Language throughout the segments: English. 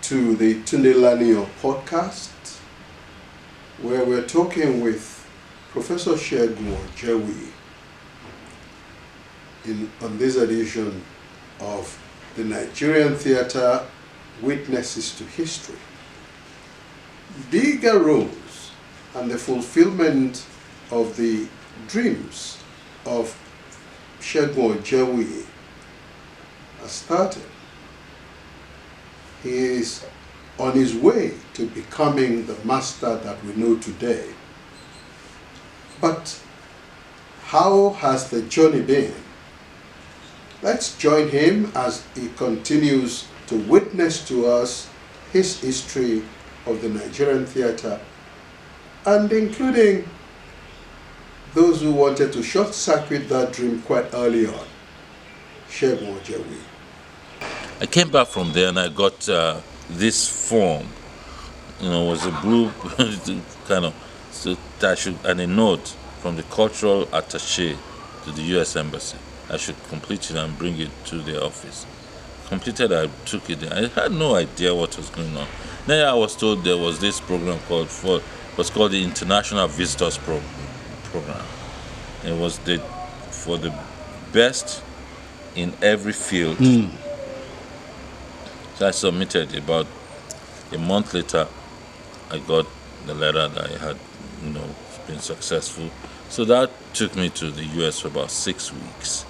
to the Tunde Lanio podcast, where we're talking with Professor Segun Ojewuyi on this edition of the Nigerian Theatre Witnesses to History. Bigger roles and the fulfillment of the dreams of Segun Ojewuyi has started. He is on his way to becoming the master that we know today. But how has the journey been? Let's join him as he continues to witness to us his history of the Nigerian theatre, and including those who wanted to short-circuit that dream quite early on. Segun Ojewuyi. I came back from there and I got this form. It was a blue kind of, so that and a note from the cultural attaché to the U.S. Embassy. I should complete it and bring it to the office. Completed, I took it. I had no idea what was going on. Then I was told there was this program called the International Visitors Program. It was for the best in every field. So I submitted. About a month later, I got the letter that I had, been successful. So that took me to the US for about 6 weeks,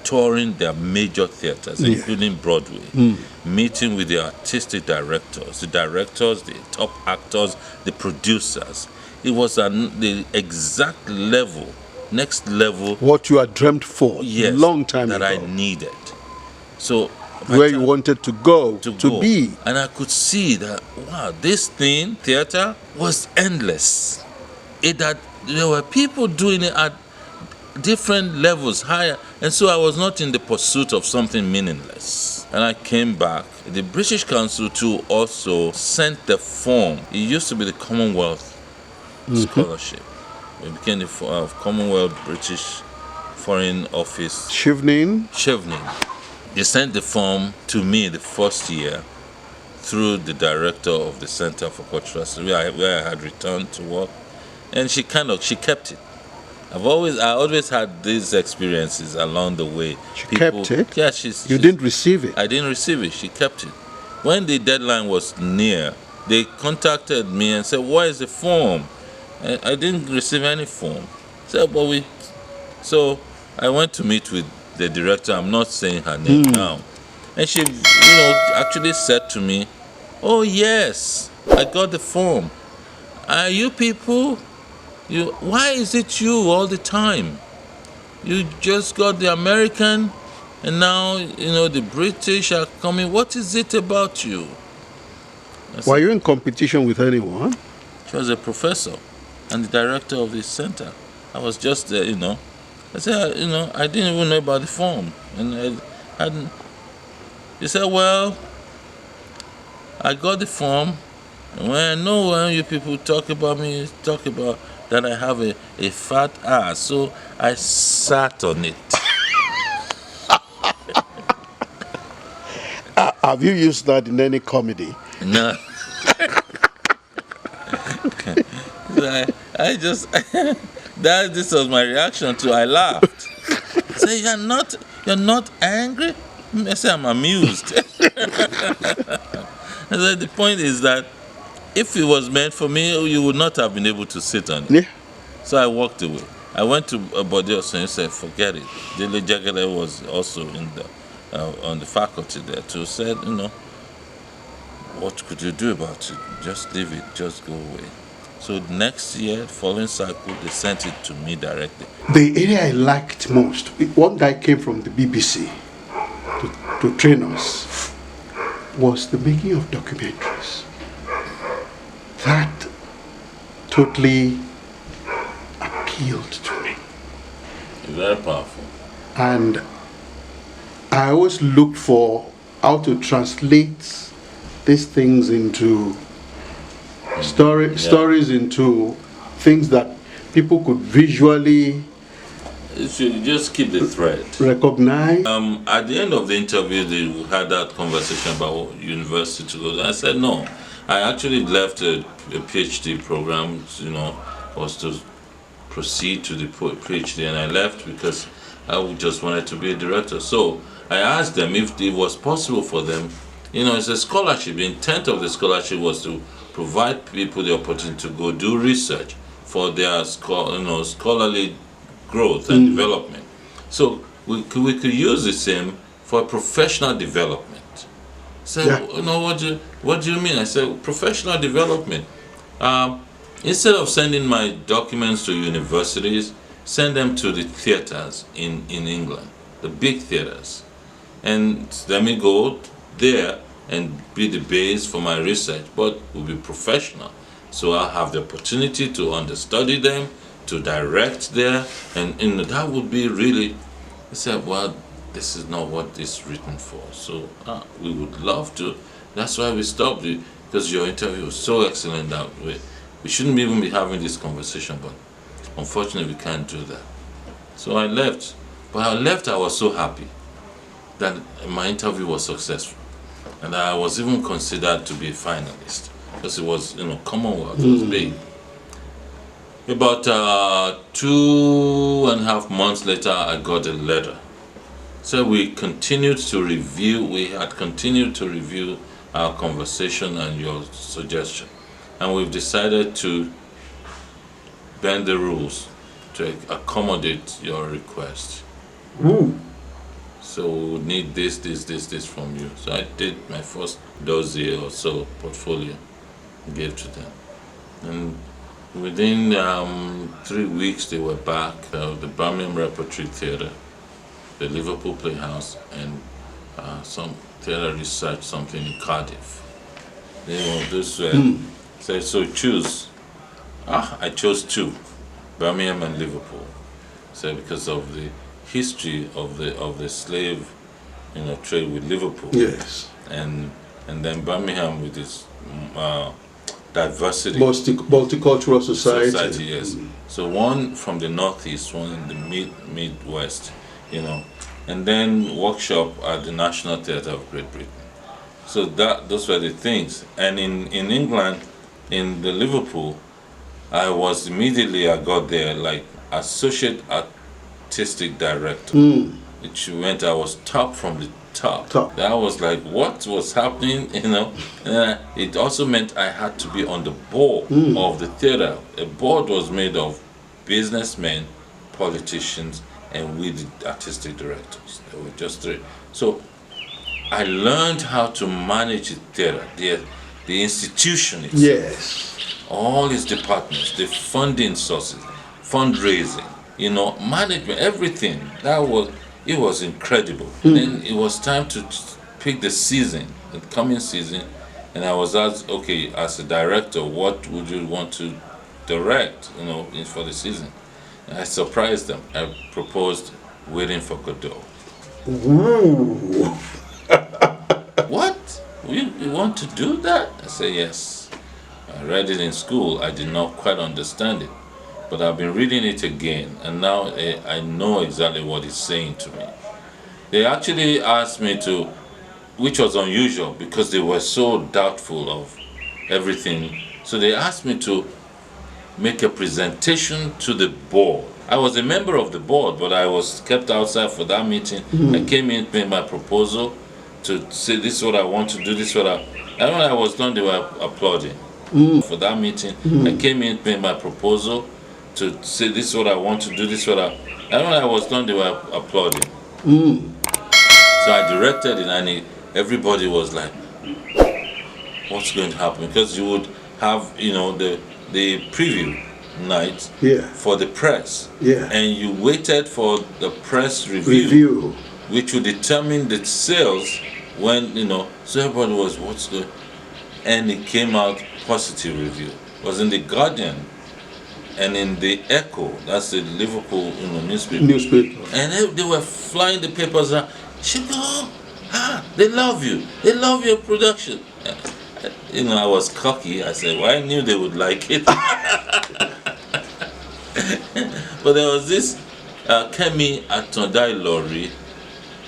touring their major theaters, including Broadway, meeting with the artistic directors, the top actors, the producers. It was the exact level, next level. What you had dreamt for, long time that ago. I needed. So where you wanted to go, to be. And I could see that, wow, this theater, was endless. There were people doing it at different levels, higher. And so I was not in the pursuit of something meaningless. And I came back. The British Council too also sent the form. It used to be the Commonwealth Scholarship. It became the Commonwealth British Foreign Office. Chevening. They sent the form to me the first year through the director of the Center for Cultural Studies, where I had returned to work, and she kept it. I always had these experiences along the way. She kept it? Yeah, You didn't receive it? I didn't receive it. She kept it. When the deadline was near, they contacted me and said, "Where is the form?" I didn't receive any form. So I went to meet with the director. I'm not saying her name now. And she, actually said to me, "Oh yes, I got the form. Are you people? Why is it you all the time? You just got the American, and now the British are coming. What is it about you?" Were you in competition with anyone? She was a professor and the director of this center. I was just there, I said, I didn't even know about the form. And I hadn't. He said, "Well, I got the form. And when you people talk about that I have a fat ass, so I sat on it." Have you used that in any comedy? No. This was my reaction to. I laughed. Say, you're not angry? I say, I'm amused. And so the point is that if it was meant for me, you would not have been able to sit on it. Yeah. So I walked away. I went to Bodeoso and said, "Forget it." Dele Jagele was also on the faculty there too. Said, "What could you do about it? Just leave it. Just go away." So next year, following cycle, they sent it to me directly. The area I liked most, one guy came from the BBC to train us, was the making of documentaries. That totally appealed to me. Very powerful. And I always looked for how to translate these things into stories, into things that people could visually You should just keep the thread. Recognize. At the end of the interview, we had that conversation about university to go. I said no. I actually left a PhD program. Was to proceed to the PhD, and I left because I just wanted to be a director. So I asked them if it was possible for them. It's a scholarship. The intent of the scholarship was to provide people the opportunity to go do research for their scholarly growth and development. So we could use the same for professional development. So what do you mean? I said professional development. Instead of sending my documents to universities, send them to the theaters in England, the big theaters, and let me go there and be the base for my research, but will be professional. So I'll have the opportunity to understudy them, to direct there, and that would be really. I said, well, this is not what it's written for. So we would love to. That's why we stopped it, because your interview was so excellent that way. We shouldn't even be having this conversation, but unfortunately we can't do that. So I left. But I was so happy that my interview was successful. And I was even considered to be a finalist, because it was, Commonwealth, it was big. About 2.5 months later, I got a letter. So we had continued to review our conversation and your suggestion. And we've decided to bend the rules to accommodate your request. So we would need this from you. So I did my first dossier or so portfolio, gave to them. And within 3 weeks they were back. The Birmingham Repertory Theatre, the Liverpool Playhouse, and some theatre research, something in Cardiff. Those were, so choose. I chose 2, Birmingham and Liverpool. So because of the history of the slave, trade with Liverpool. Yes. And then Birmingham with its diversity. Multicultural society. Yes. So one from the northeast, one in the midwest, and then workshop at the National Theatre of Great Britain. So those were the things. And in England, in the Liverpool, I got there like associate artistic director, which meant I was top from the top. That was like what was happening, it also meant I had to be on the board of the theater. A board was made of businessmen, politicians, and we the artistic directors. There were just 3. So I learned how to manage the theater, the institution itself. Yes. All its departments, the funding sources, fundraising, management, everything. It was incredible. And then it was time to pick the coming season, and I was asked, okay, as a director, what would you want to direct, for the season? And I surprised them. I proposed Waiting for Godot. Ooh. What? You want to do that? I said, yes. I read it in school. I did not quite understand it. But I've been reading it again, and now I know exactly what it's saying to me. They actually asked me to, which was unusual because they were so doubtful of everything. So they asked me to make a presentation to the board. I was a member of the board, but I was kept outside for that meeting. I came in, made my proposal to say this is what I want to do, this is what and when I was done, they were applauding. For that meeting, I came in, made my proposal to say this is what I want to do, this is what and when I was done, they were applauding. So I directed it, and everybody was like, what's going to happen? Because you would have, the preview night for the press. And you waited for the press review. Which would determine the sales when, so everybody was, what's good? And it came out positive review. It was in the Guardian and in the Echo, that's the Liverpool newspaper. And they were flying the papers out. Segun, they love you. They love your production. I was cocky. I said, well, I knew they would like it. But there was this Kemi Atondai-Lori,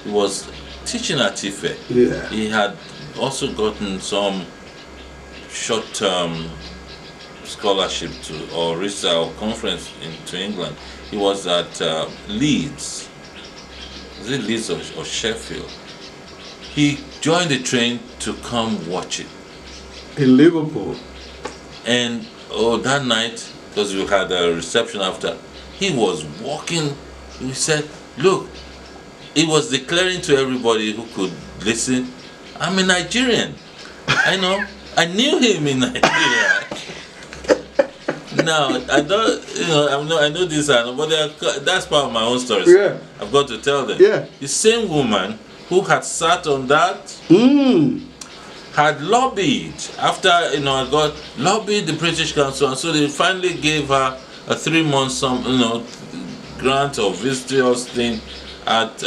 he was teaching at Ife. Yeah. He had also gotten some short-term scholarship to or research or conference to England. He was at Leeds. Was it Leeds or Sheffield? He joined the train to come watch it. In Liverpool. And that night, because we had a reception after, he was walking. He said, look, he was declaring to everybody who could listen, I'm a Nigerian. I know. I knew him in Nigeria. Now, I don't, I know this, but that's part of my own story. Yeah. I've got to tell them. Yeah. The same woman who had sat on that had lobbied after lobbied the British Council, and so they finally gave her a 3-month grant or visitors thing at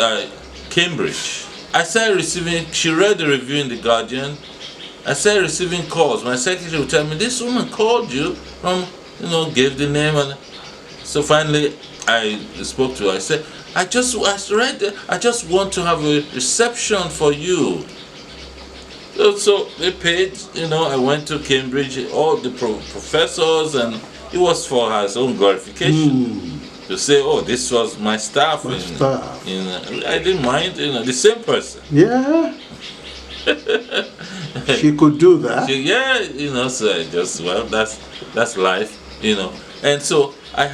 Cambridge. I started receiving. She read the review in the Guardian. I started receiving calls. My secretary would tell me, "This woman called you from gave the name," and so finally I spoke to her. I said, I just want to have a reception for you. So they paid, I went to Cambridge, all the professors, and it was for her own glorification. To say, oh, this was my staff. I didn't mind, the same person. Yeah. She could do that. So I just, that's life, And so I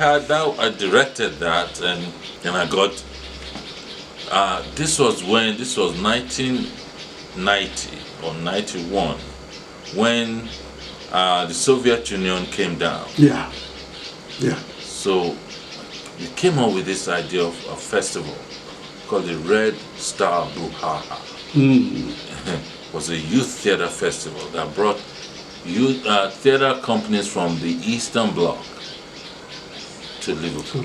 directed that, and I got, this was 1990 or 91, when the Soviet Union came down. Yeah. So we came up with this idea of a festival called the Red Star Buhaha. It was a youth theater festival that brought youth theater companies from the Eastern Bloc to Liverpool.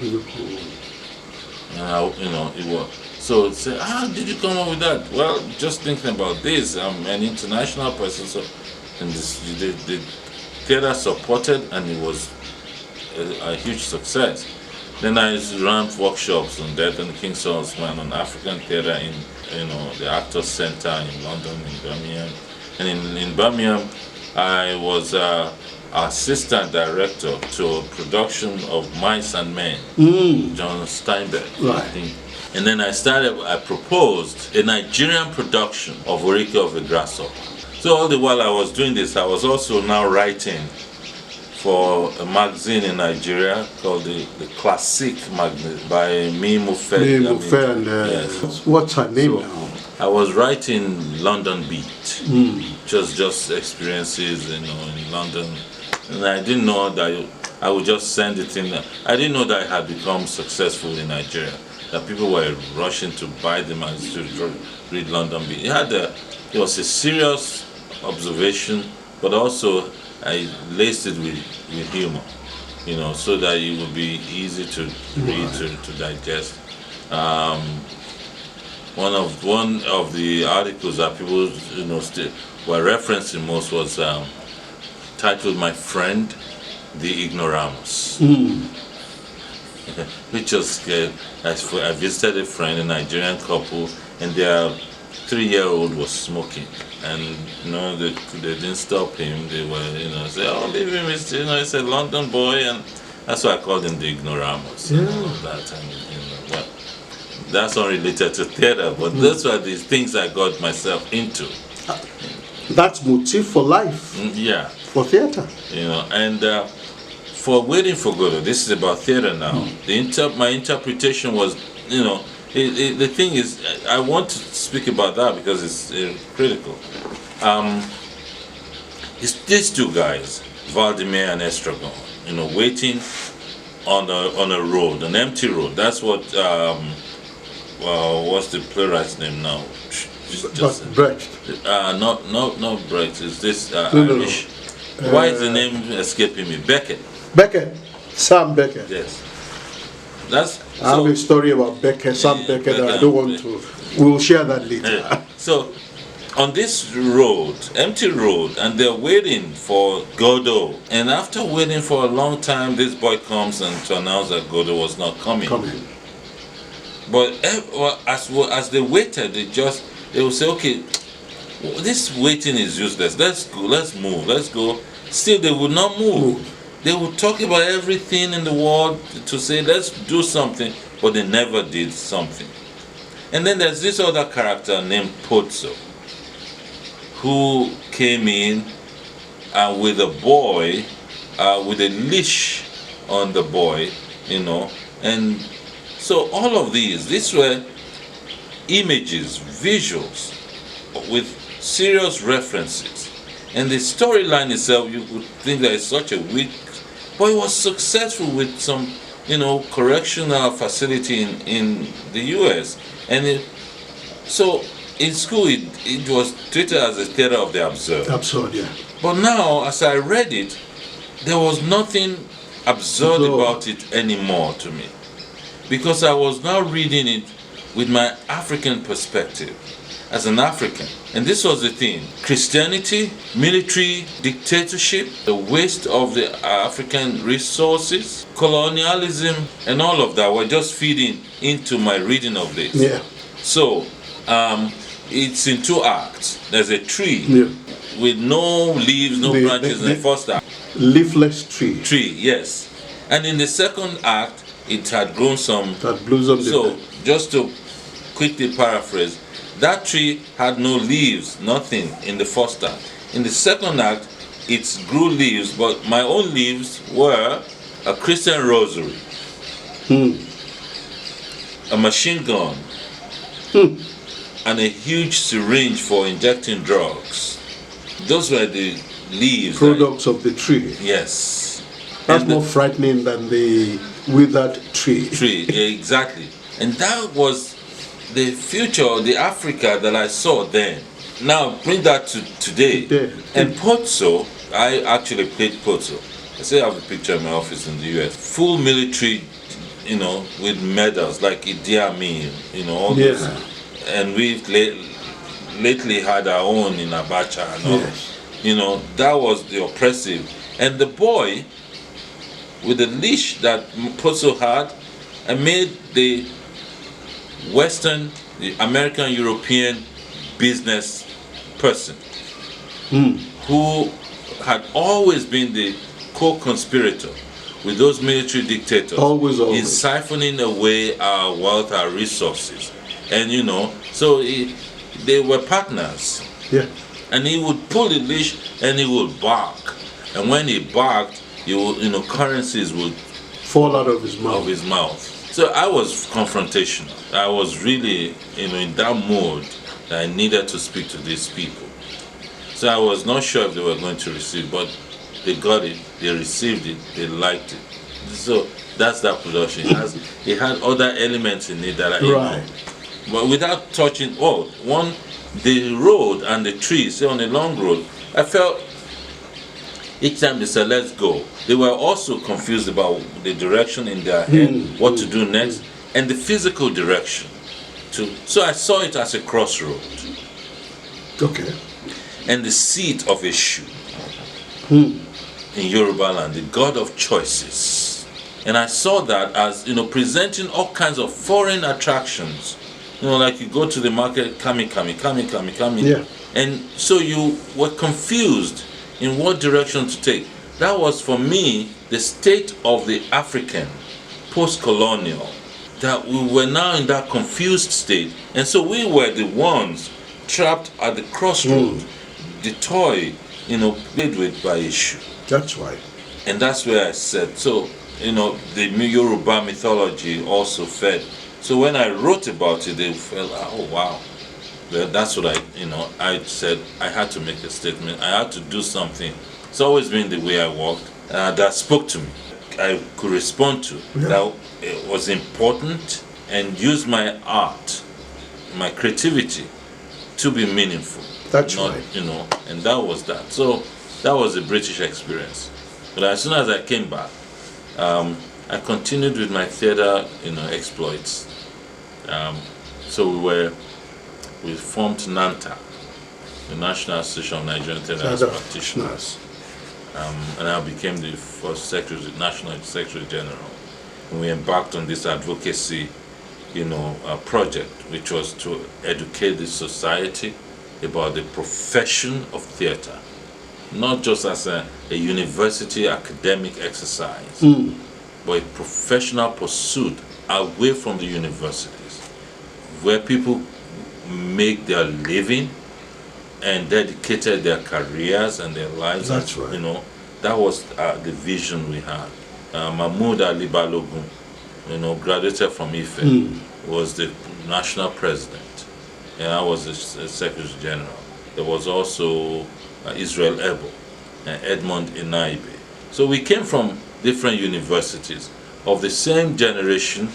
And it was. So say, how did you come up with that? Well, just thinking about this, I'm an international person, so the theater supported, and it was a huge success. Then I ran workshops on that and King Solomon on African theater in the Actors Center in London, in Birmingham. And in Birmingham, I was assistant director to a production of Mice and Men, John Steinbeck. Right. And then I proposed a Nigerian production of Orike of a Grasshopper. So all the while I was doing this, I was also now writing for a magazine in Nigeria called the Classic Magazine by Mimufe. Yes. What's her name now? I was writing London Beat, just experiences, in London, and I didn't know that I would just send it in. I didn't know that I had become successful in Nigeria. That people were rushing to buy the magazine to read London Beat. It was a serious observation, but also I laced it with humor, so that it would be easy to read, to digest. One of the articles that people were referencing most was titled "My Friend, the Ignoramus," which was I visited a friend, a Nigerian couple, and their 3-year-old was smoking, and they didn't stop him. They were say, "Oh, leave him, he's a London boy," and that's why I called him the Ignoramus. Yeah. And all of that, and well, that's not related to theater, but those were the things I got myself into. That's motif for life. Yeah. For theater. And for Waiting for Godot, this is about theater now. My interpretation was, the thing is, I want to speak about that because it's critical. It's these two guys, Vladimir and Estragon, waiting on a road, an empty road. That's what, what's the playwright's name now? Brecht. Not Brecht. Is this Irish? Why is the name escaping me? Beckett. Sam Beckett. Yes. I have a story about Beckett, Sam Beckett. I don't want to. We'll share that later. So, on this road, empty road, and they're waiting for Godot. And after waiting for a long time, this boy comes and to announce that Godot was not coming. But as they waited, they would say, okay, this waiting is useless. Let's go. Let's move. Let's go. Still, they would not move. They would talk about everything in the world to say, let's do something, but they never did something. And then there's this other character named Pozzo, who came in with a boy, with a leash on the boy, and so all of these were images, visuals, with serious references. And the storyline itself, you would think that it's such a weak, but it was successful with some, correctional facility in the US. And so in school, it was treated as a theater of the absurd. Absurd, yeah. But now, as I read it, there was nothing absurd about it anymore to me. Because I was now reading it with my African perspective, as an African. And this was the theme: Christianity, military dictatorship, the waste of the African resources, colonialism, and all of that were just feeding into my reading of this. Yeah. So, it's in 2 acts. There's a tree with no leaves, no branches in the first act. Leafless tree. Yes. And in the second act, it had grown some. That blossomed. So, just to quickly paraphrase, that tree had no leaves, nothing in the first act. In the second act, it grew leaves, but my own leaves were a Christian rosary, a machine gun, and a huge syringe for injecting drugs. Those were the leaves. Products of the tree. Yes. That's more frightening than the withered tree. Exactly. And that was the future, the Africa that I saw then. Now bring that to today. And Pozzo, I actually played Pozzo. I still have a picture in my office in the US. Full military, with medals like Idi Amin, all those. And we've lately had our own in Abacha and all. That was the oppressive. And the boy with the leash that Pozzo had, I made the Western, the American European business person who had always been the co-conspirator with those military dictators, always. in siphoning away our wealth, our resources. And so they were partners. Yeah. And he would pull the leash and he would bark. And when he barked, currencies would fall out of his mouth. So I was confrontational. I was really, in that mood that I needed to speak to these people. So I was not sure if they were going to receive, but they got it, they received it, they liked it. So that's that production. It had other elements in it that I but without touching the road and the trees, say on a long road, I felt each time they said, let's go, they were also confused about the direction in their head, what to do next, and the physical direction. So I saw it as a crossroad. Okay. And the seat of a shoe in Yoruba land, the god of choices. And I saw that as, presenting all kinds of foreign attractions. Like you go to the market, kami. Yeah. And so you were confused in what direction to take. That was for me the state of the African post-colonial, that we were now in that confused state, and so we were the ones trapped at the crossroads, the toy, played with by a shoe. That's right. And that's where I said, so the Yoruba mythology also fed. So when I wrote about it, they felt, oh wow. That's what I said. I had to make a statement. I had to do something. It's always been the way I walked. That spoke to me. I could respond to. That it was important, and use my art, my creativity, to be meaningful. That's right. And that was that. So that was a British experience. But as soon as I came back, I continued with my theater, exploits. So we formed NANTA, the National Association of Nigerian Theatre Practitioners. And I became the first National Secretary General. And we embarked on this advocacy project, which was to educate the society about the profession of theater, not just as a university academic exercise, but a professional pursuit away from the universities, where people make their living and dedicated their careers and their lives. That's right. That was the vision we had. Mahmoud Ali Balogun, graduated from Ife, was the national president, and I was the secretary general. There was also Israel Ebo and Edmond Inaibe. So we came from different universities of the same generation,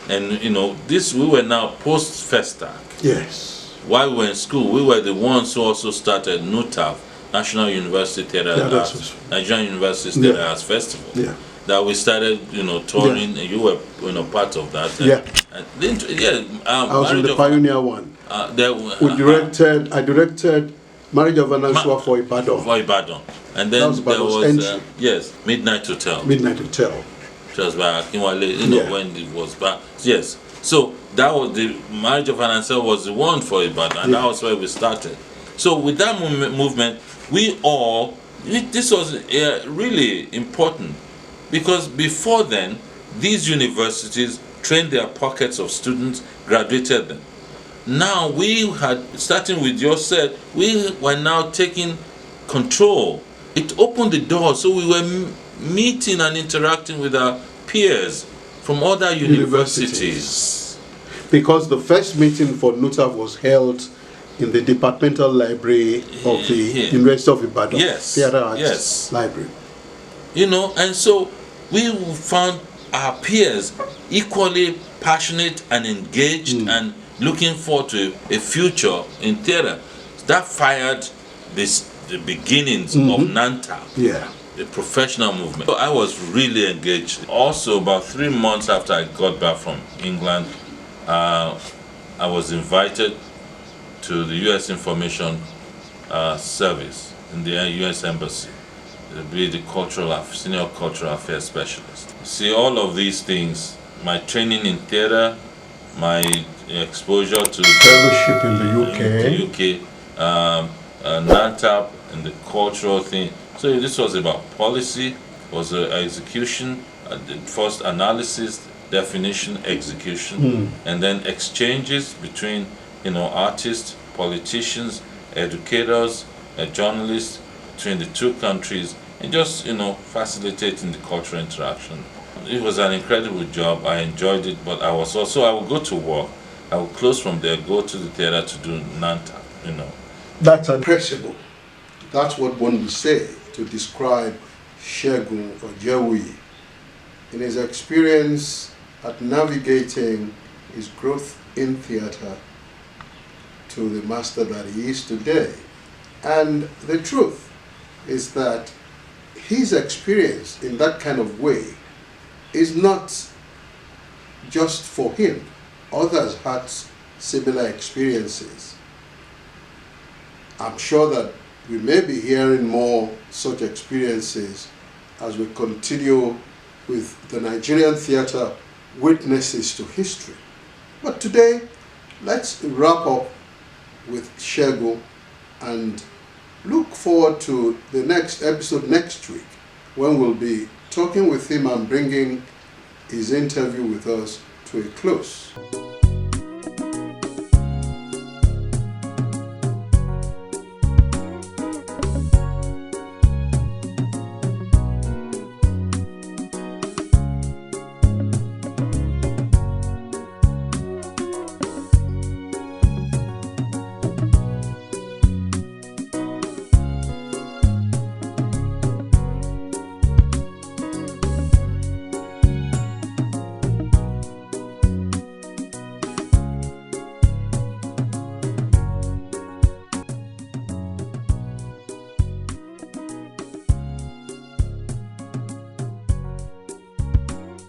and we were now post-Festac. Yes. While we were in school, we were the ones who also started NUTAF, National University Theatre Arts, Nigerian University Theatre Arts Festival. Yeah. That we started, touring, and you were, part of that. I was in the pioneer one. I directed Marriage of Ananswa for Ibadan. For Ibadan. And then there was, Midnight Hotel. Midnight Hotel. Just by Akinwale, when it was back. Yes. So that was the Marriage of Ananswa was the one for Ibadan, and that was where we started. So with that movement, this was really important, because before then, these universities trained their pockets of students, graduated them. Now starting with your set, we were now taking control. It opened the door, so we were meeting and interacting with our peers from other universities. Because the first meeting for NUTAF was held in the departmental library of the University of Ibadan, Theatre Arts Library. And so we found our peers equally passionate and engaged and looking forward to a future in theatre. That fired the beginnings of NANTA, the professional movement. So I was really engaged. Also, about 3 months after I got back from England, I was invited to the U.S. Information Service in the U.S. Embassy to be the senior cultural affairs specialist. See, all of these things, my training in theatre, my exposure to fellowship in the UK, NANTAP, and the cultural thing. So this was about policy, was execution, first analysis, definition, execution, and then exchanges between artists, politicians, educators, journalists, between the two countries, and just facilitating the cultural interaction. It was an incredible job. I enjoyed it, but I would go to work. I would close from there, go to the theater to do NANTA. That's impressible. That's what one would say to describe Segun Ojewuyi in his experience at navigating his growth in theater to the master that he is today. And the truth is that his experience in that kind of way is not just for him. Others had similar experiences. I'm sure that we may be hearing more such experiences as we continue with the Nigerian theater witnesses to history. But today, let's wrap up with Segun and look forward to the next episode next week, when we'll be talking with him and bringing his interview with us to a close.